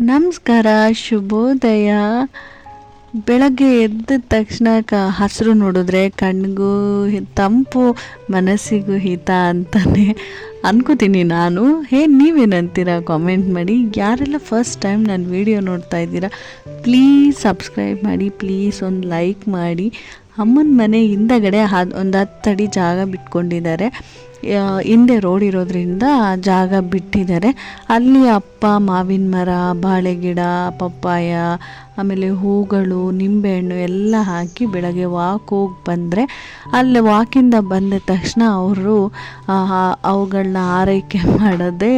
ನಮಸ್ಕಾರ, ಶುಭೋದಯ. ಬೆಳಗ್ಗೆ ಎದ್ದ ತಕ್ಷಣ ಹಸಿರು ನೋಡಿದ್ರೆ ಕಣ್ಣಿಗೂ ತಂಪು, ಮನಸ್ಸಿಗೂ ಹಿತ ಅಂತಲೇ ಅನ್ಕೋತೀನಿ ನಾನು. ನೀವೇನಂತೀರ ಕಾಮೆಂಟ್ ಮಾಡಿ. ಯಾರೆಲ್ಲ ಫಸ್ಟ್ ಟೈಮ್ ನನ್ನ ವಿಡಿಯೋ ನೋಡ್ತಾ ಇದ್ದೀರಾ, ಪ್ಲೀಸ್ ಸಬ್ಸ್ಕ್ರೈಬ್ ಮಾಡಿ, ಪ್ಲೀಸ್ ಒಂದು ಲೈಕ್ ಮಾಡಿ. ಅಮ್ಮನ ಮನೆ ಹಿಂದಗಡೆ ಒಂದು 10 ಅಡಿ ಜಾಗ ಬಿಟ್ಕೊಂಡಿದ್ದಾರೆ. ಹಿಂದೆ ರೋಡ್ ಇರೋದ್ರಿಂದ ಜಾಗ ಬಿಟ್ಟಿದ್ದಾರೆ. ಅಲ್ಲಿ ಅಪ್ಪ ಮಾವಿನ ಮರ, ಬಾಳೆ ಗಿಡ, ಪಪ್ಪಾಯ, ಆಮೇಲೆ ಹೂಗಳು, ನಿಂಬೆಹಣ್ಣು ಎಲ್ಲ ಹಾಕಿ ಬೆಳಗ್ಗೆ ವಾಕ್ ಹೋಗಿ ಬಂದರೆ, ಅಲ್ಲಿ ವಾಕಿಂದ ಬಂದ ತಕ್ಷಣ ಅವರು ಅವುಗಳನ್ನ ಆರೈಕೆ ಮಾಡೋದೇ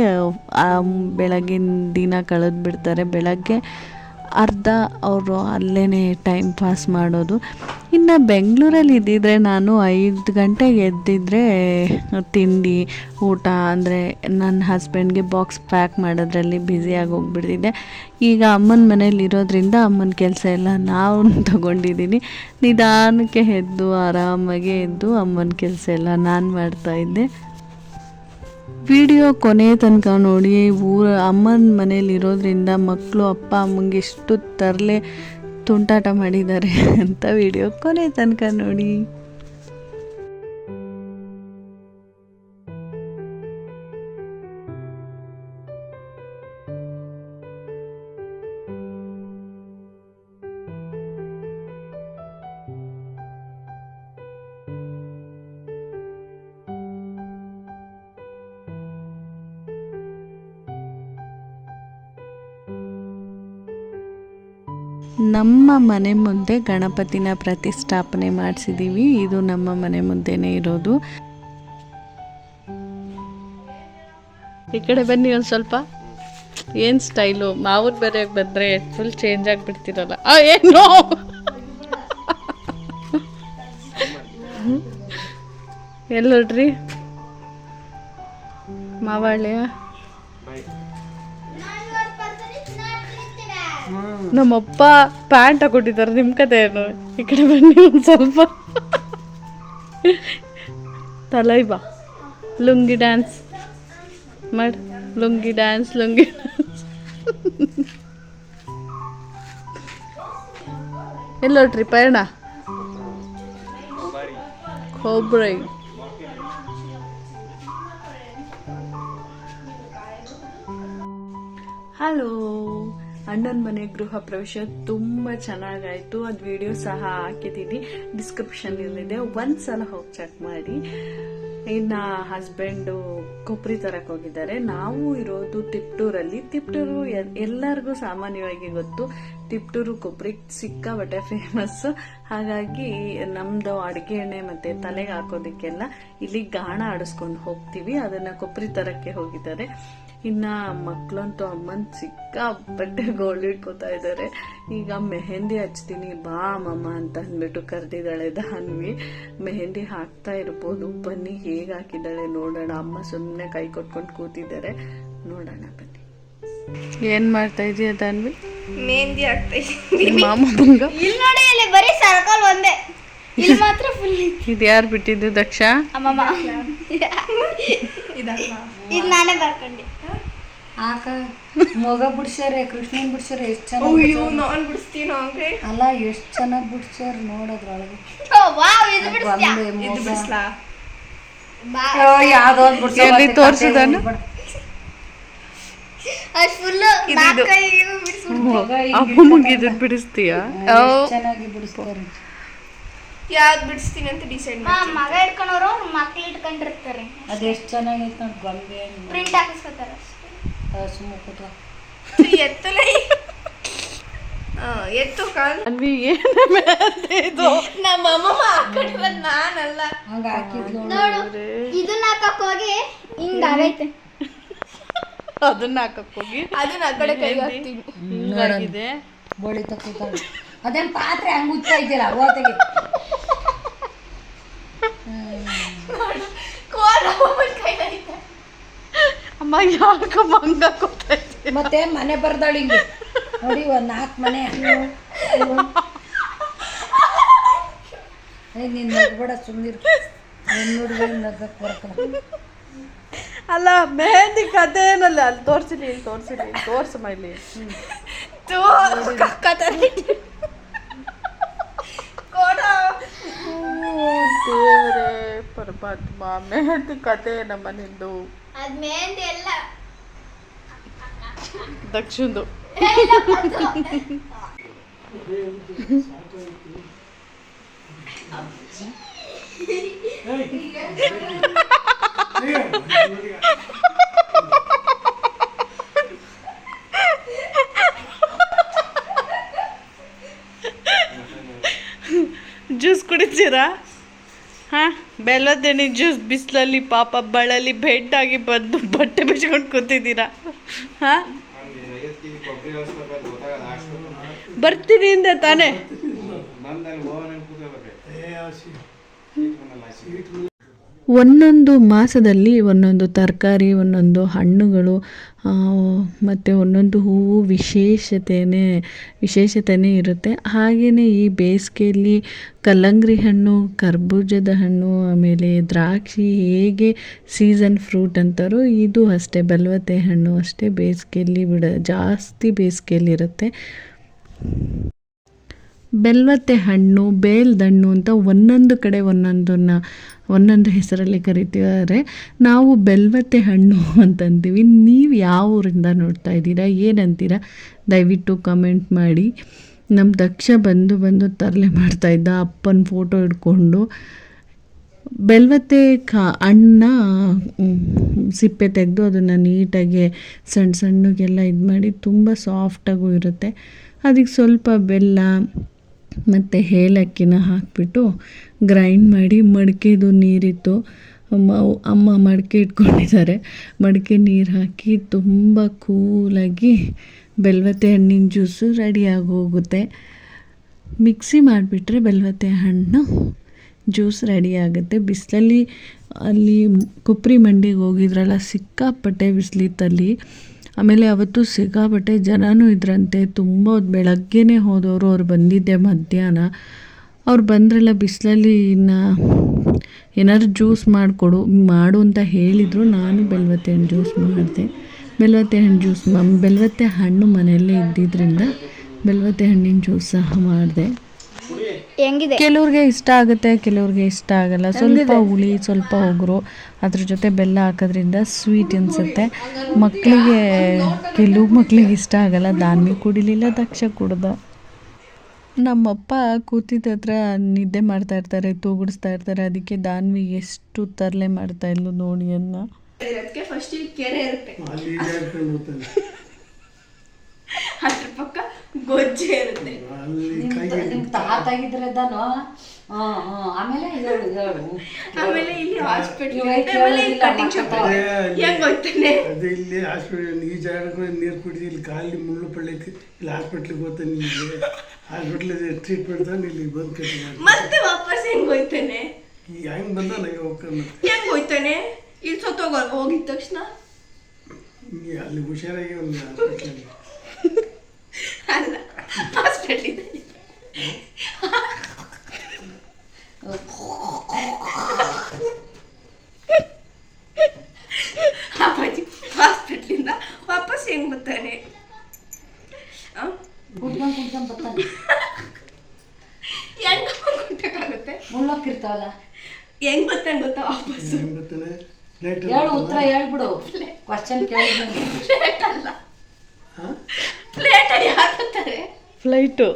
ಬೆಳಗಿನ ದಿನ ಕಳೆದು ಬಿಡ್ತಾರೆ. ಬೆಳಗ್ಗೆ ಅರ್ಧ ಅವರು ಅಲ್ಲೇ ಟೈಮ್ ಪಾಸ್ ಮಾಡೋದು. ಇನ್ನು ಬೆಂಗಳೂರಲ್ಲಿ ಇದ್ದಿದ್ದರೆ ನಾನು 5 ಗಂಟೆಗೆ ಎದ್ದಿದ್ರೆ ತಿಂಡಿ ಊಟ ಅಂದರೆ ನನ್ನ ಹಸ್ಬೆಂಡ್ಗೆ ಬಾಕ್ಸ್ ಪ್ಯಾಕ್ ಮಾಡೋದ್ರಲ್ಲಿ ಬ್ಯುಸಿಯಾಗಿ ಹೋಗ್ಬಿಡ್ತಿದ್ದೆ. ಈಗ ಅಮ್ಮನ ಮನೇಲಿ ಇರೋದ್ರಿಂದ ಅಮ್ಮನ ಕೆಲಸ ಎಲ್ಲ ನಾವು ತಗೊಂಡಿದ್ದೀನಿ. ನಿಧಾನಕ್ಕೆ ಎದ್ದು ಆರಾಮಾಗೆ ಎದ್ದು ಅಮ್ಮನ ಕೆಲಸ ಎಲ್ಲ ನಾನು ಮಾಡ್ತಾಯಿದ್ದೆ. ವಿಡಿಯೋ ಕೊನೆ ತನಕ ನೋಡಿ. ಅಮ್ಮನ ಮನೇಲಿ ಇರೋದ್ರಿಂದ ಮಕ್ಕಳು ಅಪ್ಪ ಅಮ್ಮಂಗೆ ಎಷ್ಟು ತರಲೆ ತುಂಟಾಟ ಮಾಡಿದ್ದಾರೆ ಅಂತ ವಿಡಿಯೋ ಕೊನೆ ತನಕ ನೋಡಿ. ನಮ್ಮ ಮನೆ ಮುಂದೆ ಗಣಪತಿನ ಪ್ರತಿಷ್ಠಾಪನೆ ಮಾಡಿಸಿದ್ದೀವಿ. ಇದು ನಮ್ಮ ಮನೆ ಮುಂದೆನೇ ಇರೋದು. ಈ ಕಡೆ ಬನ್ನಿ ಒಂದು ಸ್ವಲ್ಪ. ಏನು ಸ್ಟೈಲು, ಮಾವನ ಬೇರೆಯಾಗಿ ಬಂದರೆ ಫುಲ್ ಚೇಂಜ್ ಆಗಿಬಿಡ್ತೀರಲ್ಲ. ಏನು ಎಲ್ಲಿ ನೋಡ್ರಿ ಮಾವಳ್ಳಿಯ ನಮ್ಮಪ್ಪ ಪ್ಯಾಂಟ್ ಹಾಕೊಟ್ಟಿದ್ದಾರೆ. ನಿಮ್ಮ ಕತೆ ಏನು? ಈ ಕಡೆ ಬನ್ನಿ ಒಂದು ಸ್ವಲ್ಪ. ತಲೈ ಬಾ, ಲುಂಗಿ ಡ್ಯಾನ್ಸ್ ಮಾಡಿ. ಲುಂಗಿ ಡ್ಯಾನ್ಸ್ ಎಲ್ಲೋಟ್ರಿ ಪಯಣ? ಕೊಬ್ಬರಿ. ಹಲೋ, ಅಣ್ಣನ ಮನೆ ಗೃಹ ಪ್ರವೇಶ ತುಂಬ ಚೆನ್ನಾಗಾಯಿತು. ಅದು ವಿಡಿಯೋ ಸಹ ಹಾಕಿದ್ದೀನಿ, ಡಿಸ್ಕ್ರಿಪ್ಷನಲ್ಲಿದೆ, ಒಂದ್ಸಲ ಹೋಗಿ ಚೆಕ್ ಮಾಡಿ. ಇನ್ನು ಹಸ್ಬೆಂಡು ಕೊಬ್ಬರಿ ತರಕ್ಕೆ ಹೋಗಿದ್ದಾರೆ. ನಾವು ಇರೋದು ತಿಪ್ಟೂರಲ್ಲಿ. ತಿಪ್ಟೂರು ಎಲ್ಲರಿಗೂ ಸಾಮಾನ್ಯವಾಗಿ ಗೊತ್ತು. ತಿಪ್ಟೂರು ಕೊಬ್ಬರಿ ಸಿಕ್ಕಾಬಟ್ಟೆ ಫೇಮಸ್ಸು. ಹಾಗಾಗಿ ನಮ್ಮದು ಅಡುಗೆ ಎಣ್ಣೆ ಮತ್ತು ತಲೆಗೆ ಹಾಕೋದಕ್ಕೆಲ್ಲ ಇಲ್ಲಿ ಗಾಣ ಆಡಿಸ್ಕೊಂಡು ಹೋಗ್ತೀವಿ. ಅದನ್ನು ಕೊಬ್ಬರಿ ತರಕ್ಕೆ ಹೋಗಿದ್ದಾರೆ. ಇನ್ನು ಮಕ್ಕಳಂತೂ ಅಮ್ಮನ ಸಿಕ್ಕಾಪಟ್ಟೆ ಗೋಲ್ಡ್ ಇಟ್ಕೋತಾ ಇದ್ದಾರೆ. ಈಗ ಮೆಹಂದಿ ಹಚ್ತೀನಿ ಬಾ ಅಮ್ಮಮ್ಮ ಅಂತ ಅಂದ್ಬಿಟ್ಟು ಕರೆದಿದ್ದಾಳೆ ಧಾನ್ವಿ. ಮೆಹಂದಿ ಹಾಕ್ತಾ ಇರ್ಬೋದು, ಬನ್ನಿ ಹೇಗೆ ಹಾಕಿದ್ದಾಳೆ ನೋಡೋಣ. ಅಮ್ಮ ಸುಮ್ಮನೆ ಕೈ ಕೊಟ್ಕೊಂಡು ಕೂತಿದ್ದಾರೆ, ನೋಡೋಣ ಬನ್ನಿ. ಏನ್ ಮಾಡ್ತಾ ಇದೀಯ ಧಾನ್ವಿ? ಮೆಹಂದಿ ಹಾಕ್ತಾ ಇದ್ದೀನಿ. ಮಾಮ ಬಂಗ ಇಲ್ಲಿ ನೋಡಿ, ಇಲ್ಲಿ ಬರೀ ಸರ್ಕಲ್ ಒಂದೇ, ಇಲ್ಲಿ ಮಾತ್ರ ಫುಲ್. ಇದು ಯಾರು ಬಿಟ್ಟಿದ್ದು? ದಕ್ಷ ಅಮ್ಮಮ್ಮ. ಇದು ನಾನೇ ಬರ್ಕೊಂಡೆ. ಆಕ ಮೊಗ ಬಿಡ್ಸ್ಯಾರ, ಕೃಷ್ಣನ್ ಬಿಡ್ಸ್ಯಾರ. ಎಷ್ಟು ಚೆನ್ನಾಗಿ. ನಾನ್ ಬಿಡಿಸ್ತೀನೋ ಹಂಗೆ ಅಲ್ಲ, ಎಷ್ಟು ಚೆನ್ನಾಗಿ ಬಿಡ್ಸ್ಯಾರ ನೋಡೋದ್ರೊಳಗೆ. ಯಾವ್ದೋ ಒಂದು ಎಲ್ಲಿ ತೋರ್ಸಿದಾನ? ಅಮ್ಮಮ್ಮಗೆ ಇದನ್ನ ಬಿಡಿಸ್ತೀಯಾ? ಚೆನ್ನಾಗಿ ಬಿಡಿಸ್ತಾರ. ಯಾವ್ದು ಬಿಡಿಸ್ತೀನಿ ಅಂತ ಡಿಸೈಡ್ ಮಾಡಿ ಮಗ ಇಟ್ಕೊಂಡವ್ರು ಮಕ್ಳು ಇಟ್ಕೊಂಡಿರ್ತಾರೆ. ಅದೆಷ್ಟು ಚೆನ್ನಾಗೈತೆ ನೋಡಿ, ಗೊಂಬೆ ಪ್ರಿಂಟ್ ಹಾಕಿಸ್ಕೊತಾರೆ. ಸುಮ್ಮ ಕೂತ ಎತ್ತಲ ಎತ್ತು ಕಾಲ್ ಇದು ನಮ್ಮ ಅಮ್ಮಮ್ಮ ಹಾಕೊಂಡಿರೋದು ನಾನಲ್ಲ. ಹಂಗ ಹಾಕಿದ್ಲು ನೋಡು, ಇದನ್ನ ಹಾಕಕ್ ಹೋಗಿ ಹಿಂಗಾಗೈತೆ. ಅದನ್ನ ಹಾಕಕ್ ಹೋಗಿ ಅದನ್ನ ಆ ಕಡೆ ಕೈ ಹಾಕ್ತೀನಿ. ಹಿಂಗಾಗಿದೆ. ಬೋಳಿ ತಕ್ಕೋತಾಳೆ. ಅದೇನ್ ಪಾತ್ರೆ ಹಂಗ ಉಚ್ಚಾ ಇದ್ದೀರಾ ಓತೆಗೆ? ಅಮ್ಮ ಯಾಕ ಮಂಗ ಕೂತೈತಿ? ಮತ್ತೆ ಮನೆ ಬರ್ದಾಳ ಹಿಂಗೆ ನೋಡಿ, ಒಂದ್ 4 ಮನೆ. ನೀನ್ ನಗ್ಬೇಡ, ಸುಮ್ಮನಿರು. ಹೆಣ್ಣು ಹುಡುಗ ನಗಕ್ ಬರಕಲ್ಲ. ಅಲ್ಲ ಮೆಹಂದಿ ಕತೆ ಏನಲ್ಲ ಅಲ್ಲಿ ತೋರಿಸಿಲಿ ಇಲ್ಲಿ ತೋರಿಸಿಲಿ ಇಲ್ಲಿ ತೋರ್ಸಮ್ಮ ಇಲ್ಲಿ ದೇವರೇ ಪರಮಾತ್ಮ ಮೆಹಂದಿ ಕತೆ ನಮ್ಮ ನಿಂದು ಅದ್ ಮೆಹಂದಿ ಎಲ್ಲ ದಕ್ಷಿಣದು ಜ್ಯೂಸ್ ಕುಡಿತೀರಾ? ಹಾಂ, ಬೆಲ್ಲದೆಣ್ಣೆ ಜ್ಯೂಸ್ ಬಿಸಿಲಲ್ಲಿ ಪಾಪ ಬಳಲಿ ಬೆಡ್ಡಾಗಿ ಬಂದು ಬಟ್ಟೆ ಬಿಚ್ಕೊಂಡು ಕೂತಿದ್ದೀರಾ? ಹಾಂ, ಬರ್ತೀನಿ ಹಿಂದೆ ತಾನೇ. ಒಂದೊಂದು ಮಾಸದಲ್ಲಿ ಒಂದೊಂದು ತರಕಾರಿ, ಒಂದೊಂದು ಹಣ್ಣುಗಳು ಮತ್ತು ಒಂದೊಂದು ಹೂವು ವಿಶೇಷತೆಯೇ ಇರುತ್ತೆ. ಹಾಗೆಯೇ ಈ ಬೇಸಿಗೆಯಲ್ಲಿ ಕಲ್ಲಂಗಡಿ ಹಣ್ಣು, ಕರ್ಬೂಜದ ಹಣ್ಣು, ಆಮೇಲೆ ದ್ರಾಕ್ಷಿ ಹೇಗೆ ಸೀಸನ್ ಫ್ರೂಟ್ ಅಂತಾರೋ ಇದು ಅಷ್ಟೇ, ಬಲವತೆ ಹಣ್ಣು ಅಷ್ಟೇ ಬೇಸಿಗೆಯಲ್ಲಿ ಜಾಸ್ತಿ ಬೇಸಿಗೆಯಲ್ಲಿರುತ್ತೆ. ಬೆಲ್ವತ್ತೆ ಹಣ್ಣು, ಬೇಲ್ದಣ್ಣು ಅಂತ ಒಂದೊಂದು ಕಡೆ ಒಂದೊಂದು ಹೆಸರಲ್ಲಿ ಕರಿತಿದ್ದಾರೆ. ನಾವು ಬೆಲ್ವತ್ತೆ ಹಣ್ಣು ಅಂತಂತೀವಿ. ನೀವು ಯಾವ ಊರಿಂದ ನೋಡ್ತಾ ಇದ್ದೀರಾ, ಏನಂತೀರಾ ದಯವಿಟ್ಟು ಕಮೆಂಟ್ ಮಾಡಿ. ನಮ್ಮ ದಕ್ಷ ಬಂದು ತರಲೆ ಮಾಡ್ತಾಯಿದ್ದ ಅಪ್ಪನ ಫೋಟೋ ಹಿಡ್ಕೊಂಡು. ಬೆಲ್ವತ್ತೆ ಹಣ್ಣನ್ನ ಸಿಪ್ಪೆ ತೆಗೆದು ಅದನ್ನು ನೀಟಾಗಿ ಸಣ್ಣಗೆಲ್ಲ ಇದು ಮಾಡಿ ತುಂಬ ಸಾಫ್ಟಾಗೂ ಇರುತ್ತೆ. ಅದಕ್ಕೆ ಸ್ವಲ್ಪ ಬೆಲ್ಲ ಮತ್ತು ಏಲಕ್ಕಿನ ಹಾಕಿಬಿಟ್ಟು ಗ್ರೈಂಡ್ ಮಾಡಿ, ಮಡಿಕೆದು ನೀರಿತ್ತು, ಅಮ್ಮ ಮಡಿಕೆ ಇಟ್ಕೊಂಡಿದ್ದಾರೆ, ಮಡಿಕೆ ನೀರು ಹಾಕಿ ತುಂಬ ಕೂಲಾಗಿ ಬೆಲ್ವತ್ತೆ ಹಣ್ಣಿನ ಜ್ಯೂಸು ರೆಡಿಯಾಗಿ ಹೋಗುತ್ತೆ. ಮಿಕ್ಸಿ ಮಾಡಿಬಿಟ್ರೆ ಬೆಲ್ವತ್ತೆ ಹಣ್ಣು ಜ್ಯೂಸ್ ರೆಡಿ ಆಗುತ್ತೆ. ಬಿಸಿಲಲ್ಲಿ ಅಲ್ಲಿ ಕುಪ್ರಿ ಮಂಡಿಗೆ ಹೋಗಿದ್ರಲ್ಲ, ಸಿಕ್ಕಾಪಟ್ಟೆ ಬಿಸಿಲಿತ್ತಲ್ಲಿ. ಆಮೇಲೆ ಅವತ್ತು ಸಿಕ್ಕಾಪಟ್ಟೆ ಜನನೂ ಇದ್ರಂತೆ. ತುಂಬ ಬೆಳಗ್ಗೆನೇ ಹೋದವರು, ಅವ್ರು ಬಂದಿದ್ದೆ ಮಧ್ಯಾಹ್ನ. ಅವ್ರು ಬಂದ್ರಲ್ಲ ಬಿಸಿಲಲ್ಲಿ, ಇನ್ನು ಏನಾದ್ರು ಜ್ಯೂಸ್ ಮಾಡು ಅಂತ ಹೇಳಿದರು. ನಾನು ಬೆಲ್ವತ್ತೆ ಹಣ್ಣು ಜ್ಯೂಸ್ ಮಾಡಿದೆ. ಬೆಲ್ವತ್ತೆ ಹಣ್ಣು ಮನೆಯಲ್ಲೇ ಇದ್ದಿದ್ದರಿಂದ ಬೆಲ್ವತ್ತೆ ಹಣ್ಣಿನ ಜ್ಯೂಸ್ ಸಹ ಮಾಡಿದೆ. ಹೆಂಗಿದೆ? ಕೆಲವ್ರಿಗೆ ಇಷ್ಟ ಆಗುತ್ತೆ, ಕೆಲವ್ರಿಗೆ ಇಷ್ಟ ಆಗಲ್ಲ. ಸ್ವಲ್ಪ ಹುಳಿ, ಸ್ವಲ್ಪ ಒಗರು, ಅದ್ರ ಜೊತೆ ಬೆಲ್ಲ ಹಾಕೋದ್ರಿಂದ ಸ್ವೀಟ್ ಅನಿಸುತ್ತೆ. ಕೆಲವು ಮಕ್ಕಳಿಗೆ ಇಷ್ಟ ಆಗಲ್ಲ. ದಾನ್ವಿ ಕುಡಿಲಿಲ್ಲ, ದಕ್ಷ ಕುಡ್ದ. ನಮ್ಮಪ್ಪ ಕೂತಿದ್ದ ಹತ್ರ ನಿದ್ದೆ ಮಾಡ್ತಾ ಇರ್ತಾರೆ, ತೂಗುಡಿಸ್ತಾ ಇರ್ತಾರೆ. ಅದಕ್ಕೆ ದಾನ್ವಿ ಎಷ್ಟು ತರಲೆ ಮಾಡ್ತಾ ಇದ್ಲು ನೋಡಿ ಅನ್ನ. ಫಸ್ಟ್ ಕೆರೆ ಇರುತ್ತೆ, ಅದ್ರ ಪಕ್ಕ ಗೊಜ್ಜೆ ಇರುತ್ತೆ. ನಿಮ್ಮ ತಾತಾಗಿದ್ರೆ ಆಮೇಲೆ ಇಲ್ಲಿ ಹಾಸ್ಪಿಟಲ್ ಕಟಿಂಗ್ ಶಾಪ್ ಹೆಂಗ್ ಹೋಗ್ತಾನೆ. ಅದೇ ಇಲ್ಲಿ ಹಾಸ್ಪಿಟಲ್ ಈ ಜಾಗಕ್ಕೆ ನೀರು ಕುಡಿದು ಇಲ್ಲಿ ಕಾಲಿ ಮುಳ್ಳು ಪಳ್ಳೈತಿ, ಇಲ್ಲಿ ಹಾಸ್ಪಿಟ್ಲಿಗೆ ಹೋಗ್ತಾನೆ. ಇಲ್ಲಿ ಹಾಸ್ಪಿಟ್ಲ್ ಟ್ರೀಟ್ಮೆಂಟ್ ತಾನೆ ಇಲ್ಲಿ ಬಂದು ಕಟ್ಟಿ ಮತ್ತೆ ವಾಪಸ್ ಹೆಂಗ್ ಹೋಗ್ತಾನೆ? ಹೆಂಗ್ ಬಂದ ನನಗೆ ಹೋಗ್ತಾನೆ. ಹೆಂಗ್ ಹೋಗ್ತಾನೆ? ಇಲ್ಲಿ ಹೋಗಿದ ತಕ್ಷಣ ಅಲ್ಲಿ ಹುಷಾರಾಗಿ ಒಂದು ಹಾಸ್ಪಿಟ್ಲಲ್ಲಿ ಅಲ್ಲ ಹಾಸ್ಪಿಟಲ್ ಇದೆ. ಅಪ್ಪಾಜಿ ಹಾಸ್ಪಿಟ್ಲಿಂದ ವಾಪಸ್ ಹೆಂಗ್ ಬರ್ತಾನೆ? ಕುಡ್ಕೊಂಡ್ ಬರ್ತಾನೆ. ಹೆಂಗ್ ಕುಂಟಕ್ಕಾಗುತ್ತೆ? ಮುಳ್ಳೋಕಿರ್ತಾವಲ್ಲ, ಹೆಂಗ್ ಬರ್ತಾನೆ ಗೊತ್ತಾ ವಾಪಸ್? ಹೇಳು, ಉತ್ತರ ಹೇಳ್ಬಿಡು. ಕ್ವಶನ್ ಕೇಳಿದ್ರೆ ಪ್ಲೇಟ್ ಅಲ್ಲ, ಪ್ಲೇಟ್ ಅಲ್ಲಿ ಹಾಕುತ್ತಾರೆ. ಫ್ಲೈಟು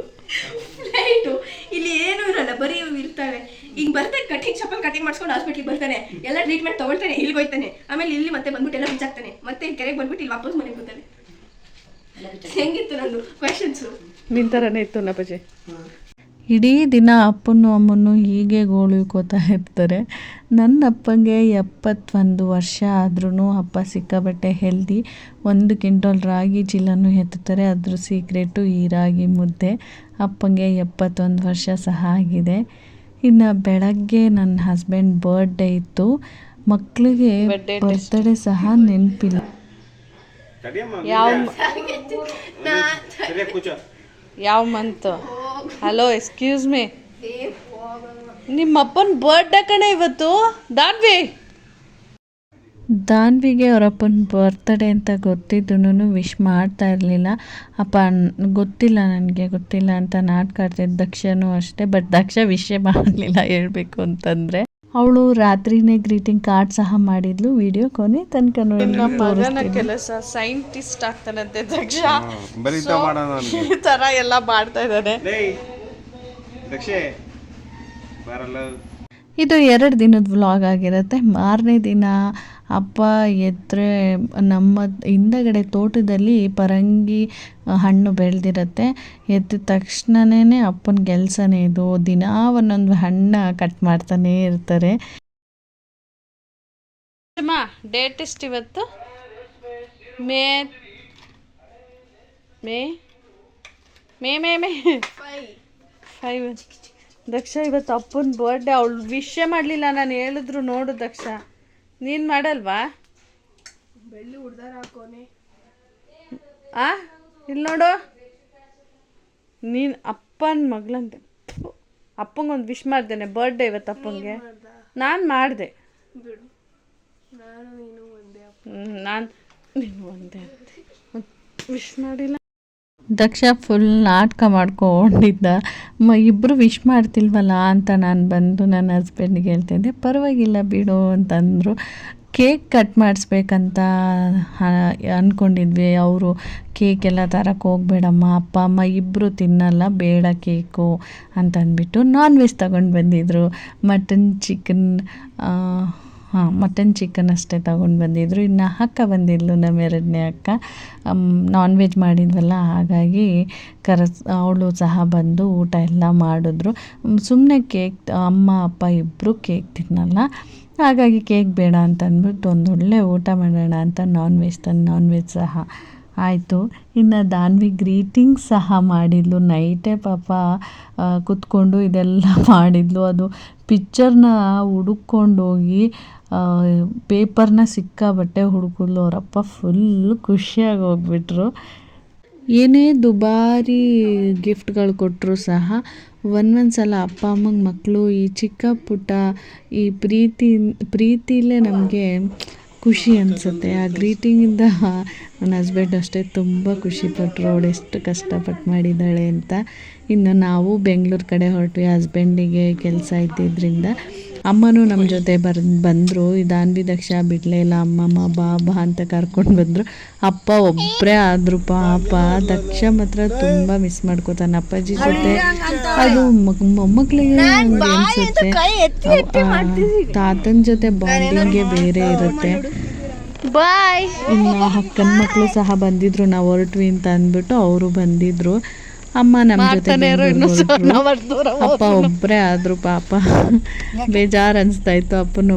ಇಲ್ಲಿ ಏನು ಇರಲ್ಲ, ಬರೀ ಇವು ಇರ್ತವೆ. ಈಗ ಬರ್ತಾನೆ ಕಟಿಂಗ್ ಶಾಪಲ್ಲಿ ಕಟಿಂಗ್ ಮಾಡ್ಸ್ಕೊಂಡು ಹಾಸ್ಪಿಟ್ಲಿಗೆ ಬರ್ತಾನೆ, ಎಲ್ಲ ಟ್ರೀಟ್ಮೆಂಟ್ ತಗೊಳ್ತಾನೆ, ಇಲ್ಲಿಗೆ ಹೋಗ್ತಾನೆ. ಆಮೇಲೆ ಇಲ್ಲಿ ಮತ್ತೆ ಬಂದ್ಬಿಟ್ಟು ಎಲ್ಲ ಬಿಚ್ಚಾಕ್ತಾನೆ, ಮತ್ತೆ ಇಲ್ಲಿ ಕೆರೆಗೆ ಬಂದ್ಬಿಟ್ಟು ಇಲ್ಲಿ ವಾಪಸ್ ಮನೆಗೆ ಬರ್ತಾನೆ. ಹೆಂಗಿತ್ತು ನಂದು ಕ್ವೆಶನ್ಸು? ನಿನ್ ಥರನೇ ಇತ್ತು ನಪಜೆ. ಇಡೀ ದಿನ ಅಪ್ಪನ್ನು ಅಮ್ಮನ್ನು ಹೀಗೆ ಗೋಳುಕೋತಾ ಇರ್ತಾರೆ. ನನ್ನ ಅಪ್ಪಂಗೆ 71 ವರ್ಷ ಆದ್ರೂ ಅಪ್ಪ ಸಿಕ್ಕಾಬಟ್ಟೆ ಹೆಲ್ದಿ. 1 ಕ್ವಿಂಟಲ್ ರಾಗಿ ಚೀಲನೂ ಎತ್ತುತ್ತಾರೆ. ಅದ್ರ ಸೀಕ್ರೆಟು ಈ ರಾಗಿ ಮುದ್ದೆ. ಅಪ್ಪಂಗೆ 71 ವರ್ಷ ಸಹ ಆಗಿದೆ. ಇನ್ನು ಬೆಳಗ್ಗೆ ನನ್ನ ಹಸ್ಬೆಂಡ್ ಬರ್ಡೇ ಇತ್ತು. ಮಕ್ಕಳಿಗೆ ಬರ್ತ್ಡೇ ಸಹ ನೆನಪಿಲ್ಲ. ಯಾವ ಮಂತ್? ಹಲೋ, ಎಕ್ಸ್ಕ್ಯೂಸ್ ಮೀ, ನಿಮ್ಮಪ್ಪನ ಬರ್ಡೇ ಕಣೆ ಇವತ್ತು ದಾನ್ವಿ. ದಾನ್ವಿಗೆ ಅವರಪ್ಪನ ಬರ್ತ್ಡೇ ಅಂತ ಗೊತ್ತಿದ್ದೂ ವಿಶ್ ಮಾಡ್ತಾ ಇರಲಿಲ್ಲ. ಅಪ್ಪ ಗೊತ್ತಿಲ್ಲ ನನಗೆ ಗೊತ್ತಿಲ್ಲ ಅಂತ ನಾಟಕ ಆಡ್ತಿದ್ದ. ದಕ್ಷನೂ ಅಷ್ಟೇ, ಬಟ್ ದಕ್ಷ ವಿಷಯ ಮಾಡಲಿಲ್ಲ ಹೇಳಬೇಕು ಅಂತಂದರೆ. ಅವಳು ರಾತ್ರಿನೇ ಗ್ರೀಟಿಂಗ್ ಕಾರ್ಡ್ ಸಹ ಮಾಡಿದ್ಲು. ವಿಡಿಯೋ ಕೊನೆ ತನಕ ನೋಡಿ. ಕೆಲಸ ಸೈಂಟಿಸ್ಟ್ ಆಗ್ತಾನಂತೆ ದಕ್ಷ, ಈ ಥರ ಎಲ್ಲ ಮಾಡ್ತಾ ಇದ್ದಾನೆ. ಇದು 2 ದಿನದ ವ್ಲಾಗ್ ಆಗಿರುತ್ತೆ. ಮಾರನೇ ದಿನ ಅಪ್ಪ ಎದ್ರೆ ನಮ್ಮ ಹಿಂದಗಡೆ ತೋಟದಲ್ಲಿ ಪರಂಗಿ ಹಣ್ಣು ಬೆಳೆದಿರುತ್ತೆ. ಎದ್ದ ತಕ್ಷಣವೇ ಅಪ್ಪನ ಕೆಲಸನೇ ಇದು. ದಿನ ಒಂದೊಂದು ಹಣ್ಣು ಕಟ್ ಮಾಡ್ತಾನೇ ಇರ್ತಾರೆ. ಡೇಟ್ ಎಷ್ಟು ಇವತ್ತು? ಮೇ ಮೇ ಮೇ ಮೇ ಮೇ 5. ದಕ್ಷ ಇವತ್ತು ಅಪ್ಪನ ಬರ್ಡೇ. ಅವಳು ವಿಷಯ ಮಾಡಲಿಲ್ಲ, ನಾನು ಹೇಳಿದ್ರು ನೋಡು ದಕ್ಷ. ನೀನು ಮಾಡಲ್ವಾ? ಬೆಳ್ಳಿ ಉಡ್ದಾರ ಹಾಕೋನೆ. ಇಲ್ಲಿ ನೋಡು, ನೀನು ಅಪ್ಪನ ಮಗಳಂತೆ. ಅಪ್ಪಂಗೊಂದು ವಿಶ್ ಮಾಡ್ದೇನೆ, ಬರ್ಡೇ ಇವತ್ತು ಅಪ್ಪನಿಗೆ. ನಾನು ಮಾಡಿದೆ ಬಿಡು, ನಾನು ನೀನು ಒಂದೇ. ನಾನು ನೀನು ಒಂದೇ ವಿಶ್ ಮಾಡಿಲ್ಲ. ದಕ್ಷ ಫುಲ್ ನಾಟಕ ಮಾಡ್ಕೊಂಡಿದ್ದ. ಇಬ್ಬರು ವಿಶ್ ಮಾಡ್ತಿಲ್ವಲ್ಲ ಅಂತ ನಾನು ಬಂದು ನನ್ನ ಹಸ್ಬೆಂಡಿಗೆ ಹೇಳ್ತಿದ್ದೆ. ಪರವಾಗಿಲ್ಲ ಬಿಡು ಅಂತಂದರು. ಕೇಕ್ ಕಟ್ ಮಾಡಿಸ್ಬೇಕಂತ ಅಂದ್ಕೊಂಡಿದ್ವಿ. ಅವರು ಕೇಕೆಲ್ಲ ತರಕ್ಕೆ ಹೋಗ್ಬೇಡಮ್ಮ, ಅಪ್ಪ ಅಮ್ಮ ಇಬ್ಬರು ತಿನ್ನಲ್ಲ, ಬೇಡ ಕೇಕು ಅಂತಂದ್ಬಿಟ್ಟು ನಾನ್ ವೆಜ್ ತಗೊಂಡು ಬಂದಿದ್ದರು. ಮಟನ್ ಚಿಕನ್ ಅಷ್ಟೇ ತಗೊಂಡು ಬಂದಿದ್ದರು. ಇನ್ನು ಅಕ್ಕ ಬಂದಿದ್ಲು, ನಮ್ಮ 2ನೇ ಅಕ್ಕ. ನಾನ್ ವೆಜ್ ಮಾಡಿದ್ವಲ್ಲ, ಹಾಗಾಗಿ ಅವಳು ಸಹ ಬಂದು ಊಟ ಎಲ್ಲ ಮಾಡಿದ್ರು. ಸುಮ್ಮನೆ ಕೇಕ್, ಅಮ್ಮ ಅಪ್ಪ ಇಬ್ಬರು ಕೇಕ್ ತಿನ್ನಲ್ಲ, ಹಾಗಾಗಿ ಕೇಕ್ ಬೇಡ ಅಂತ ಅಂದ್ಬಿಟ್ಟು ಒಂದೊಳ್ಳೆ ಊಟ ಮಾಡೋಣ ಅಂತ ನಾನ್ ವೆಜ್ ಸಹ ಆಯಿತು. ಇನ್ನು ದಾನ್ವಿ ಗ್ರೀಟಿಂಗ್ ಸಹ ಮಾಡಿದ್ಲು. ನೈಟೇ ಪಾಪ ಕೂತ್ಕೊಂಡು ಇದೆಲ್ಲ ಮಾಡಿದ್ಲು. ಅದು ಪಿಕ್ಚರ್ನ ಹುಡುಕೊಂಡೋಗಿ ಪೇಪರ್ನ ಸಿಕ್ಕಾಬಟ್ಟೆ ಹುಡುಕಿದ್ಲು. ಅವರಪ್ಪ ಫುಲ್ಲು ಖುಷಿಯಾಗಿ ಹೋಗ್ಬಿಟ್ರು. ಏನೇ ದುಬಾರಿ ಗಿಫ್ಟ್ಗಳು ಕೊಟ್ಟರು ಸಹ ಒಂದೊಂದು ಸಲ ಅಪ್ಪ ಅಮ್ಮಂಗೆ ಮಕ್ಕಳು ಈ ಚಿಕ್ಕ ಪುಟ್ಟ ಈ ಪ್ರೀತಿಲೇ ನಮಗೆ ಖುಷಿ ಅನಿಸುತ್ತೆ. ಆ ಗ್ರೀಟಿಂಗಿಂದ ನನ್ನ ಹಸ್ಬೆಂಡ್ ಅಷ್ಟೇ ತುಂಬ ಖುಷಿಪಟ್ಟರು, ಅವಳು ಎಷ್ಟು ಕಷ್ಟಪಟ್ಟು ಮಾಡಿದ್ದಾಳೆ ಅಂತ. ಇನ್ನು ನಾವು ಬೆಂಗಳೂರು ಕಡೆ ಹೊರಟ್ವಿ. ಹಸ್ಬೆಂಡಿಗೆ ಕೆಲಸ ಇದ್ದಿದ್ದರಿಂದ ಅಮ್ಮನೂ ನಮ್ಮ ಜೊತೆ ಬಂದರು. ದಾನ್ವಿ ದಕ್ಷ ಬಿಡಲೇ ಇಲ್ಲ. ಅಮ್ಮಮ್ಮ ಬಾ ಅಂತ ಕರ್ಕೊಂಡು ಬಂದರು. ಅಪ್ಪ ಒಬ್ಬರೇ ಆದರು ಪಾಪ. ದಕ್ಷ ಮಾತ್ರ ತುಂಬ ಮಿಸ್ ಮಾಡ್ಕೋತಾನೆ ಅಪ್ಪಾಜಿ ಜೊತೆ. ಅದು ಮೊಮ್ಮಕ್ಕಳಿಗೆ ಅನಿಸುತ್ತೆ, ತಾತನ ಜೊತೆ ಬಾಂಡಿಂಗೇ ಬೇರೆ ಇರುತ್ತೆ. ಇನ್ನು ಅಕ್ಕನ ಮಕ್ಕಳು ಸಹ ಬಂದಿದ್ರು, ನಾವು ಹೊರಟ್ವಿ ಅಂತ ಅಂದ್ಬಿಟ್ಟು ಅವರು ಬಂದಿದ್ರು. ಅಮ್ಮ ನಮ್ಮ ಜೊತೆ ಅಪ್ಪ ಒಬ್ಬರೇ ಆದರು ಪಾಪ. ಬೇಜಾರು ಅನಿಸ್ತಾ ಇತ್ತು ಅಪ್ಪನ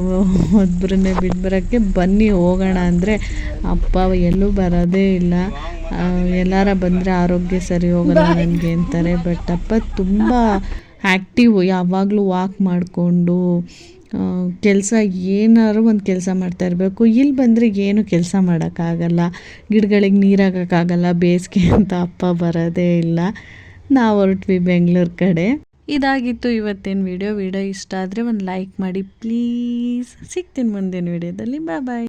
ಒಬ್ಬರನ್ನೇ ಬಿಟ್ಬರೋಕ್ಕೆ. ಬನ್ನಿ ಹೋಗೋಣ ಅಂದರೆ ಅಪ್ಪ ಎಲ್ಲೂ ಬರೋದೇ ಇಲ್ಲ. ಎಲ್ಲಾರ ಬಂದರೆ ಆರೋಗ್ಯ ಸರಿ ಹೋಗಲ್ಲ ನನಗೆ ಅಂತಾರೆ. ಬಟ್ ಅಪ್ಪ ತುಂಬ ಆ್ಯಕ್ಟಿವ್, ಯಾವಾಗಲೂ ವಾಕ್ ಮಾಡಿಕೊಂಡು ಕೆಲಸ ಏನಾದ್ರು ಒಂದು ಕೆಲಸ ಮಾಡ್ತಾ ಇರಬೇಕು. ಇಲ್ಲಿ ಬಂದರೆ ಏನು ಕೆಲಸ ಮಾಡೋಕ್ಕಾಗಲ್ಲ, ಗಿಡಗಳಿಗೆ ನೀರು ಹಾಕೋಕ್ಕಾಗಲ್ಲ, ಬೇಸಿಗೆ ಅಂತ ಅಪ್ಪ ಬರೋದೇ ಇಲ್ಲ. ನಾವು ಹೊರಟ್ವಿ ಬೆಂಗಳೂರು ಕಡೆ. ಇದಾಗಿತ್ತು ಇವತ್ತಿನ ವಿಡಿಯೋ ಇಷ್ಟ ಆದರೆ ಒಂದು ಲೈಕ್ ಮಾಡಿ ಪ್ಲೀಸ್. ಸಿಗ್ತೀನಿ ಮುಂದಿನ ವಿಡಿಯೋದಲ್ಲಿ. ಬಾಯ್.